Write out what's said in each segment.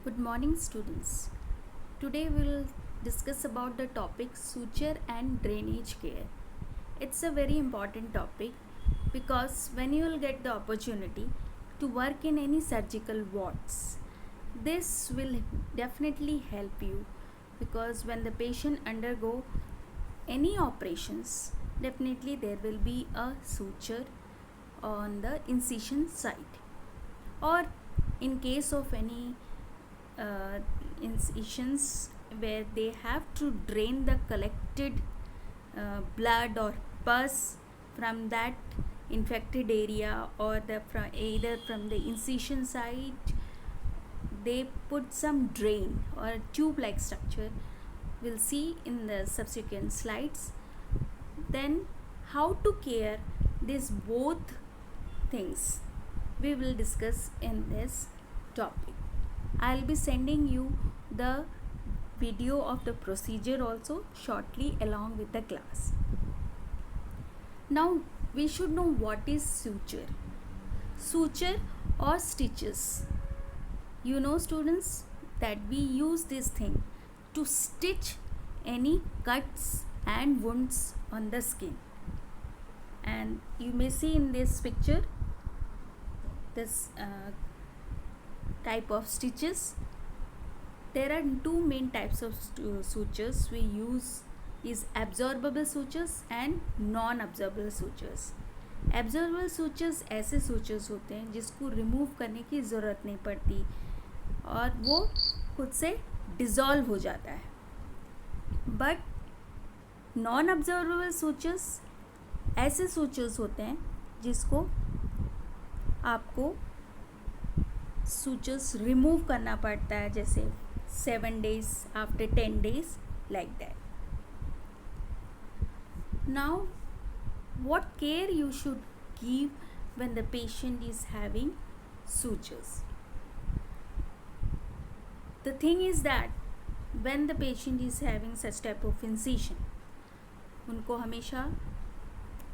Good morning, students. Today we'll discuss about the topic suture and drainage care. It's a very important topic because when you will get the opportunity to work in any surgical wards, this will definitely help you because when the patient undergo any operations, definitely there will be a suture on the incision site, or in case of any uh, incisions where they have to drain the collected blood or pus from that infected area, or from either from the incision site they put some drain or tube like structure. We'll see in the subsequent slides. Then how to care these both things we will discuss in this topic. I'll be sending you the video of the procedure also shortly along with the class. Now we should know what is suture. Suture or stitches. You know, students, that we use this thing to stitch any cuts and wounds on the skin. And you may see in this picture this type of stitches. There are two main types of sutures we use is absorbable sutures and non-absorbable sutures. Absorbable sutures ऐसे sutures होते हैं जिसको remove करने की ज़रूरत नहीं पड़ती और वो खुद से डिज़ोल्व हो जाता है. बट नॉन अब्जॉर्बेबल सूचर्स ऐसे सूचर्स होते हैं जिसको आपको सूचर्स रिमूव करना पड़ता है, जैसे 7 days, after 10 days, like that. Now, what care you should give when the patient is having sutures? The thing is that when the patient is having such type of incision, उनको हमेशा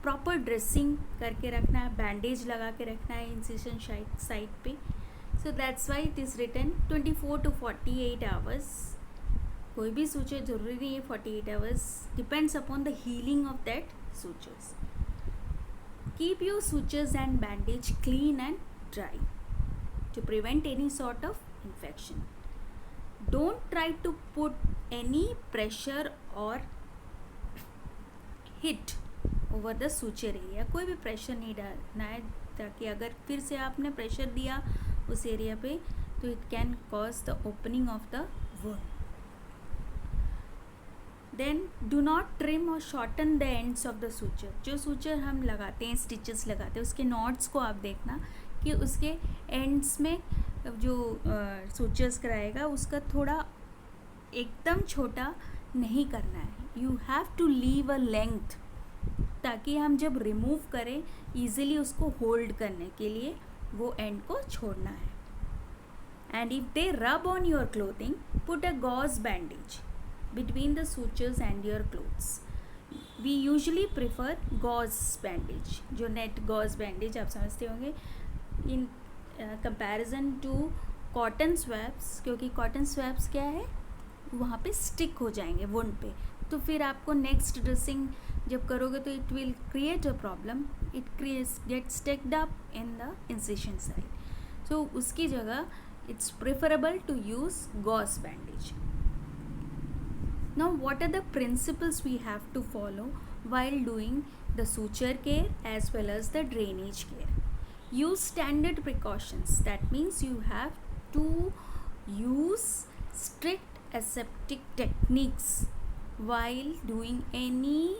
proper dressing करके रखना है, bandage लगा के रखना है incision site पे. So that's why it is written 24 to 48 hours. कोई भी सूचर जरूरी नहीं है 48 hours, depends upon the healing of that sutures. Keep your sutures and bandage clean and dry to prevent any sort of infection. Don't try to put any pressure or hit over the suture area. कोई भी pressure नहीं डालना है, ताकि अगर फिर से आपने प्रेशर दिया उस एरिया पे तो it can cause the opening of the wound. Then do not trim or shorten the ends of the suture. जो सूचर हम लगाते हैं, स्टिचेस लगाते हैं, उसके नॉट्स को आप देखना कि उसके एंड्स में जो सूचर्स कराएगा उसका थोड़ा एकदम छोटा नहीं करना है. You have to leave a length, ताकि हम जब रिमूव करें ईजिली उसको होल्ड करने के लिए वो एंड को छोड़ना है. And if they rub on your clothing, put a gauze bandage between the sutures and your clothes. We usually prefer gauze bandage, जो net gauze bandage आप समझते होंगे, in comparison to cotton swabs, क्योंकि cotton swabs क्या है, वहाँ पे stick हो जाएंगे wound पे, तो फिर आपको next dressing जब करोगे तो it will create a problem. It gets stuck up in the incision site. So उसकी जगह it's preferable to use gauze bandage. Now, what are the principles we have to follow while doing the suture care as well as the drainage care? Use standard precautions. That means you have to use strict aseptic techniques while doing any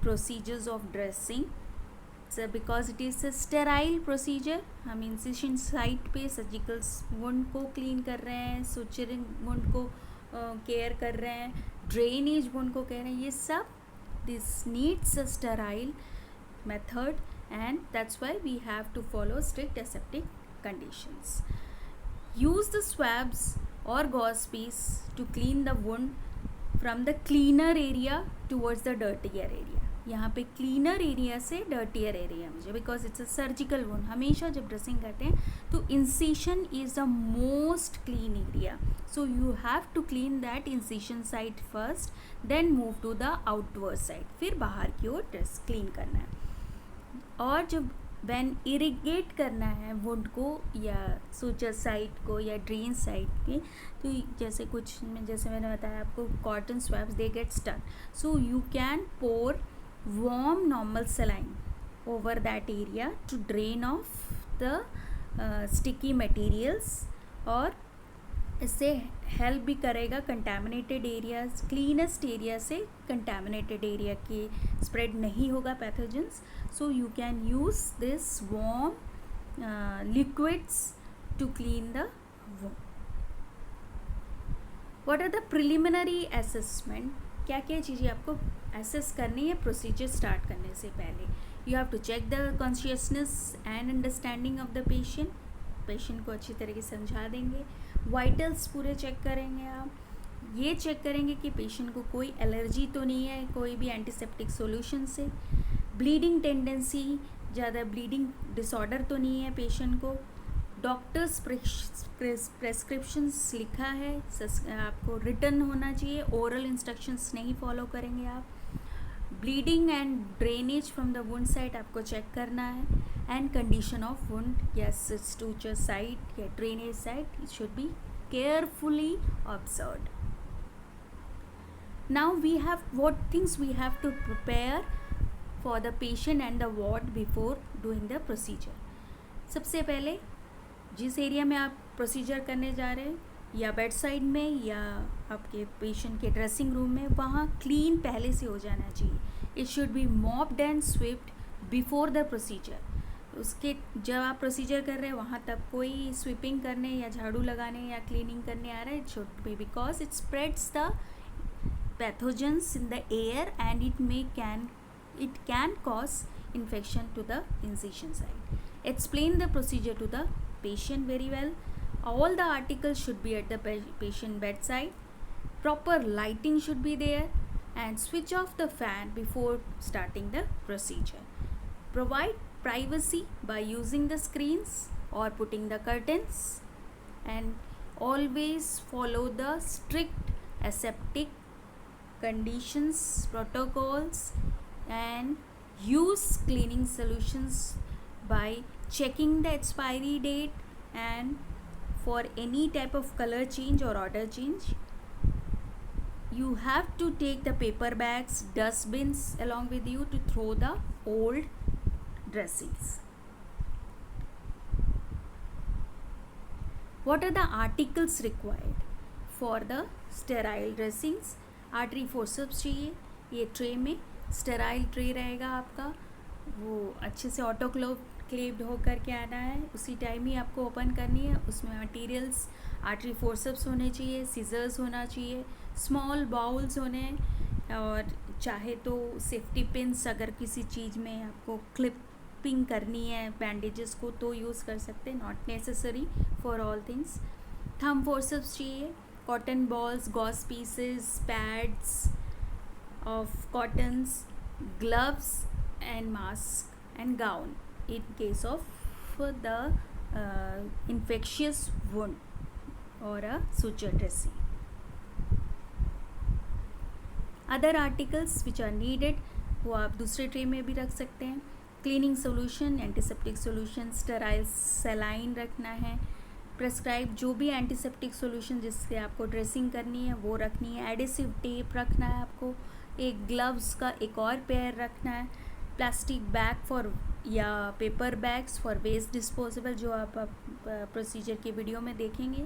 procedures of dressing. So, because it is a sterile procedure, हम incision site पे surgical wound को clean कर रहे हैं, suturing wound को care कर रहे हैं, ड्रेनेज wound को कह रहे हैं, ये सब this needs a sterile method, and that's why we have to follow strict aseptic conditions. Use the swabs or gauze piece to clean the wound from the cleaner area towards the dirtier area. यहाँ पे cleaner area से dirtier area में, because it's a surgical wound. हमेशा जब dressing करते हैं तो incision is the most clean area, so you have to clean that incision side first, then move to the outward side, फिर बाहर की ओर ड्रेस क्लीन करना है। और जब व्हेन इरिगेट करना है वुंड को या सूचर साइड को या ड्रेन साइड के, तो जैसे मैंने बताया आपको, cotton swabs they get stuck, so you can pour warm normal saline over that area to drain off the sticky materials, और इससे हेल्प भी करेगा कंटैमिनेटेड एरियाज, क्लीनेस्ट एरिया से कंटैमिनेटेड एरिया की स्प्रेड नहीं होगा pathogens. So you can use this warm liquids to clean the wound. What are the preliminary assessment? क्या क्या चीज़ें आपको एसेस करनी है प्रोसीजर स्टार्ट करने से पहले? You have to check the consciousness and understanding of the patient को अच्छी तरीके से समझा देंगे। वाइटल्स पूरे चेक करेंगे आप, ये चेक करेंगे कि पेशेंट को कोई एलर्जी तो नहीं है कोई भी एंटीसेप्टिक सॉल्यूशन से, ब्लीडिंग टेंडेंसी, ज़्यादा ब्लीडिंग डिसऑर्डर तो नहीं है पेशेंट को, डॉक्टर्स प्रेस्क्रिप्शंस लिखा है आपको रिटर्न होना चाहिए, ओरल इंस्ट्रक्शंस नहीं फॉलो करेंगे आप। Bleeding and drainage from the wound side आपको चेक करना है, एंड कंडीशन ऑफ वुंड या स्टूचर साइड या drainage side should be carefully observed. Now we have what things we have to prepare for the patient and the ward before doing the procedure. सबसे पहले जिस area में आप procedure करने जा रहे हैं, या बेड साइड में या आपके पेशेंट के ड्रेसिंग रूम में, वहाँ क्लीन पहले से हो जाना चाहिए। It should be mopped and swept before the procedure. उसके जब आप प्रोसीजर कर रहे हैं वहाँ तब कोई स्वीपिंग करने या झाड़ू लगाने या क्लीनिंग करने आ रहा है, it should B, because it spreads the pathogens in the air and it can cause infection to the incision site. Explain the procedure to the patient very well. All the articles should be at the patient bedside. Proper lighting should be there, and switch off the fan before starting the procedure. Provide privacy by using the screens or putting the curtains, and always follow the strict aseptic conditions, protocols, and use cleaning solutions by checking the expiry date, and for any type of color change or order change you have to take the paper bags, dustbins along with you to throw the old dressings. What are the articles required for the sterile dressings? Artery forceps चाहिए, ये tray में sterile tray रहेगा आपका, वो अच्छे से autoclaved होकर के आना है, उसी टाइम ही आपको ओपन करनी है। उसमें मटेरियल्स आर्टरी फोर्सेप्स होने चाहिए, सीजर्स होना चाहिए, स्मॉल बाउल्स होने, और चाहे तो सेफ्टी पिन्स, अगर किसी चीज़ में आपको क्लिपिंग करनी है बैंडेजेस को तो यूज़ कर सकते हैं, not necessary for all things. Thumb forceps चाहिए, cotton balls, gauze pieces, pads of cottons, gloves and mask and gown in case of the infectious wound or a suture dressing. Other articles which are needed वो आप दूसरे tray में भी रख सकते हैं। Cleaning solution, antiseptic solution, sterile saline रखना है, प्रेस्क्राइब जो भी एंटीसेप्टिक सोल्यूशन जिससे आपको ड्रेसिंग करनी है वो रखनी है, एडेसिव टेप रखना है आपको, एक ग्लव्स का एक और पेयर रखना है, प्लास्टिक बैग फॉर या paper bags for waste disposable जो आप प्रोसीजर के वीडियो में देखेंगे।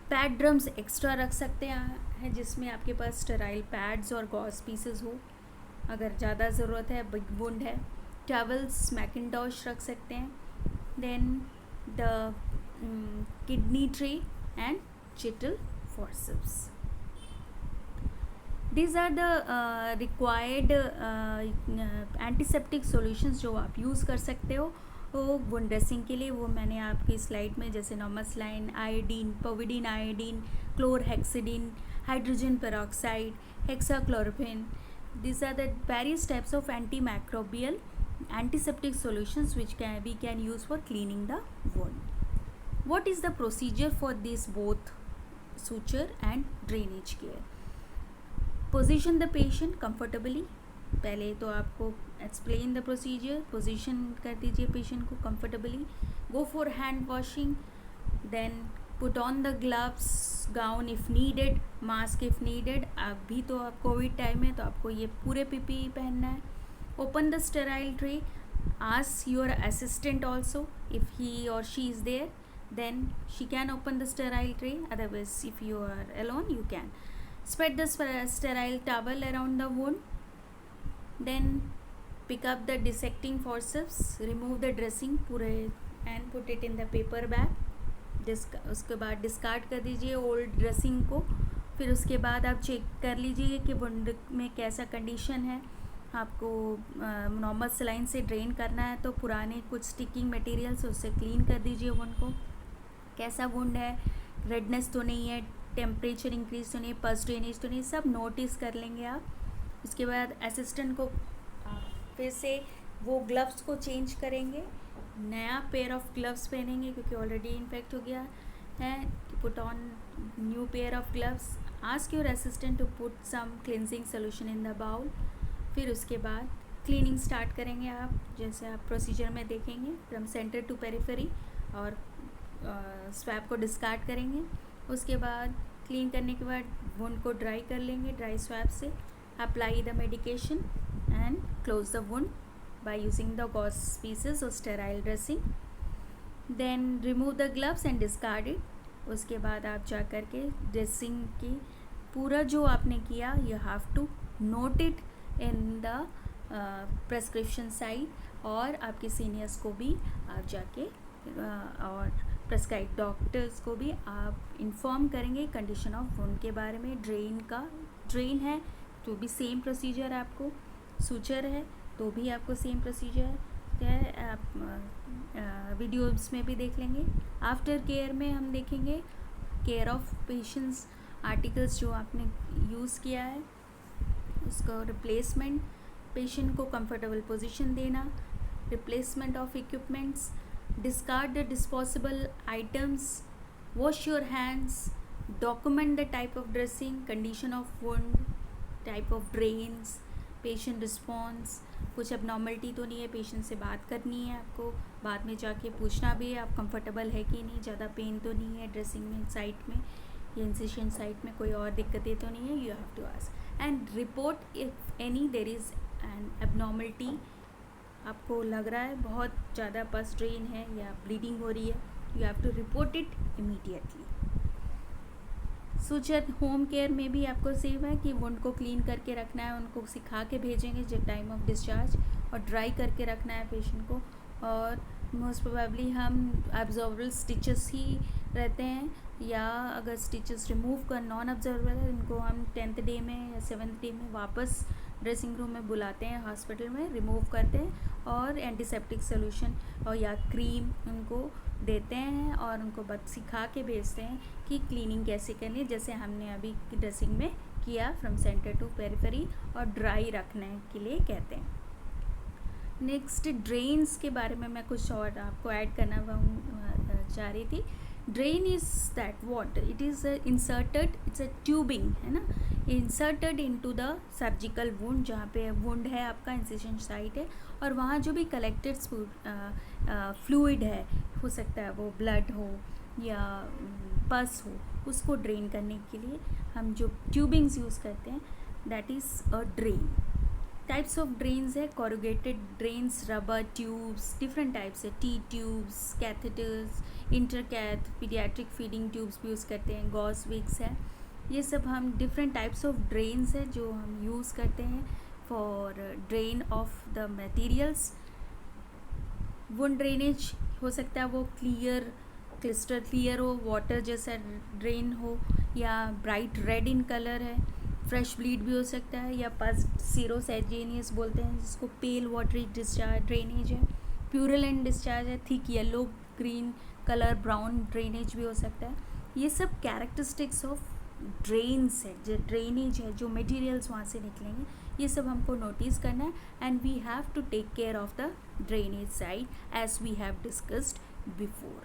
पैड ड्रम्स एक्स्ट्रा रख सकते हैं जिसमें आपके पास स्टेराइल पैड्स और गॉस पीसेस हो अगर ज़्यादा ज़रूरत है, बिग वुंड है। टॉवल्स, मैकिनटॉश रख सकते हैं। Then the kidney tray and Cheatle forceps. These are the required antiseptic solutions जो आप यूज़ कर सकते हो वो वुंड ड्रेसिंग के लिए। वो मैंने आपकी स्लाइड में जैसे normal saline, iodine, povidone iodine, chlorhexidine, hydrogen peroxide, hexachlorophene, These are the various types of antimicrobial antiseptic solutions which we can use for cleaning the wound. What is the procedure for this both suture and drainage care? Position the patient comfortably. पहले तो आपको explain the procedure, position कर दीजिए patient को comfortably. Go for hand washing, then put on the gloves, gown if needed, mask if needed. अभी तो आप Covid time है तो आपको ये पूरे पीपीई पहनना है. Open the sterile tray, ask your assistant also if he or she is there, then she can open the sterile tray. Otherwise, if you are alone, you can spread the sterile towel around the wound. Then pick up the dissecting forceps, remove the dressing पूरे and put it in the paper bag. उसके बाद discard कर दीजिए old dressing को. फिर उसके बाद आप चेक कर लीजिए कि वुंड में कैसा कंडीशन है. आपको नॉर्मल सलाइन से ड्रेन करना है तो पुराने कुछ स्टिकिंग मटेरियल्स उससे क्लीन कर दीजिए वुंड को. कैसा वुंड है, रेडनेस तो नहीं है, टेम्परेचर इंक्रीज तो नहीं है, पल्स ड्रेनेज तो नहीं, सब नोटिस कर लेंगे आप. उसके बाद असिस्टेंट को फिर से वो ग्लव्स को चेंज करेंगे, नया पेयर ऑफ ग्लव्स पहनेंगे क्योंकि ऑलरेडी इन्फेक्ट हो गया है. Put on new pair of gloves. Ask your assistant to put some cleansing solution in the bowl. फिर उसके बाद क्लीनिंग स्टार्ट करेंगे आप, जैसे आप प्रोसीजर में देखेंगे, फ्रॉम सेंटर टू पेरिफेरी, और स्वैप को डिस्कार्ड करेंगे. उसके बाद क्लीन करने के बाद वुंड को ड्राई कर लेंगे ड्राई स्वैप से. Apply the medication and close the wound by using the gauze pieces और sterile dressing. Then remove the gloves and discard it. उसके बाद आप जा कर के ड्रेसिंग की पूरा जो आपने किया you have to note it in the prescription side, और आपके सीनियर्स को भी आप जाके और प्रेस्क्राइब डॉक्टर्स को भी आप इन्फॉर्म करेंगे कंडीशन ऑफ वुंड के बारे में. ड्रेन है तो भी सेम प्रोसीजर आपको, सूचर है तो भी आपको सेम प्रोसीजर है. आप वीडियोस में भी देख लेंगे. आफ्टर केयर में हम देखेंगे केयर ऑफ पेशेंट्स आर्टिकल्स जो आपने यूज़ किया है उसका रिप्लेसमेंट, पेशेंट को कंफर्टेबल पोजीशन देना, replacement of equipments, discard the disposable items, wash your hands, document the type of dressing, condition of wound, type of drains, patient response. कुछ abnormality तो नहीं है, पेशेंट से बात करनी है आपको, बाद में जाके पूछना भी है आप कंफर्टेबल है कि नहीं, ज़्यादा पेन तो नहीं है ड्रेसिंग में साइट में या इंसिशन साइट में, कोई और दिक्कतें तो नहीं है. You have to ask and report if any there is an abnormality. आपको लग रहा है बहुत ज़्यादा पस ड्रेन है या ब्लीडिंग हो रही है, you have to report it immediately. Suture home care में भी आपको सेम है कि वुंड को क्लीन करके रखना है, उनको सिखा के भेजेंगे जब टाइम ऑफ डिस्चार्ज, और ड्राई करके रखना है पेशेंट को. और मोस्ट प्रोबेबली हम ऑब्जर्वेबल स्टिचेस ही रहते हैं, या अगर स्टिचेस रिमूव कर नॉन ऑब्जर्वेबल है इनको हम 10th डे में या 7th डे में वापस ड्रेसिंग रूम में बुलाते हैं, हॉस्पिटल में रिमूव करते हैं और एंटीसेप्टिक सोल्यूशन और या क्रीम उनको देते हैं और उनको बस सिखा के भेजते हैं कि क्लीनिंग कैसे करनी है, जैसे हमने अभी ड्रेसिंग में किया फ्रॉम सेंटर टू पेरिफेरी, और ड्राई रखने के लिए कहते हैं. नेक्स्ट ड्रेन्स के बारे में मैं कुछ और आपको ऐड करना चाह रही थी. Drain is that what it is inserted, it's a tubing है ना, inserted into the surgical wound, जहाँ पे वुंड है आपका इंसिशन साइट है, और वहाँ जो भी कलेक्टेड फ्लूइड है, हो सकता है वो ब्लड हो या पस हो, उसको ड्रेन करने के लिए हम जो ट्यूबिंग्स यूज़ करते हैं that is a drain. Types of drains है, corrugated drains, rubber tubes, different types है, T tubes, catheters, intercath, paediatric feeding tubes भी यूज़ करते हैं, गॉस विक्स है. ये सब हम डिफरेंट टाइप्स ऑफ ड्रेन्स है जो हम यूज़ करते हैं for drain of the materials. Wound drainage हो सकता है वो क्लियर, क्लिस्टर क्लियर हो, वाटर जैसा ड्रेन हो, या ब्राइट रेड इन कलर है, फ्रेश ब्लीड भी हो सकता है, या पस सीरोसेजेनियस बोलते हैं जिसको पेल वाटरी डिस्चार्ज ड्रेनेज है, प्यूरलेंट डिस्चार्ज है, thick yellow green colour brown drainage भी हो सकता है. ये सब कैरेक्टरिस्टिक्स ऑफ ड्रेन्स है, जो ड्रेनेज है, जो मटेरियल्स वहाँ से निकलेंगे, ये सब हमको नोटिस करना है. And we have to take care of the drainage side as we have discussed before.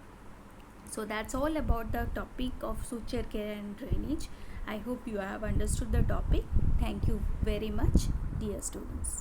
So that's all about the topic of suture care and drainage. I hope you have understood the topic. Thank you very much, dear students.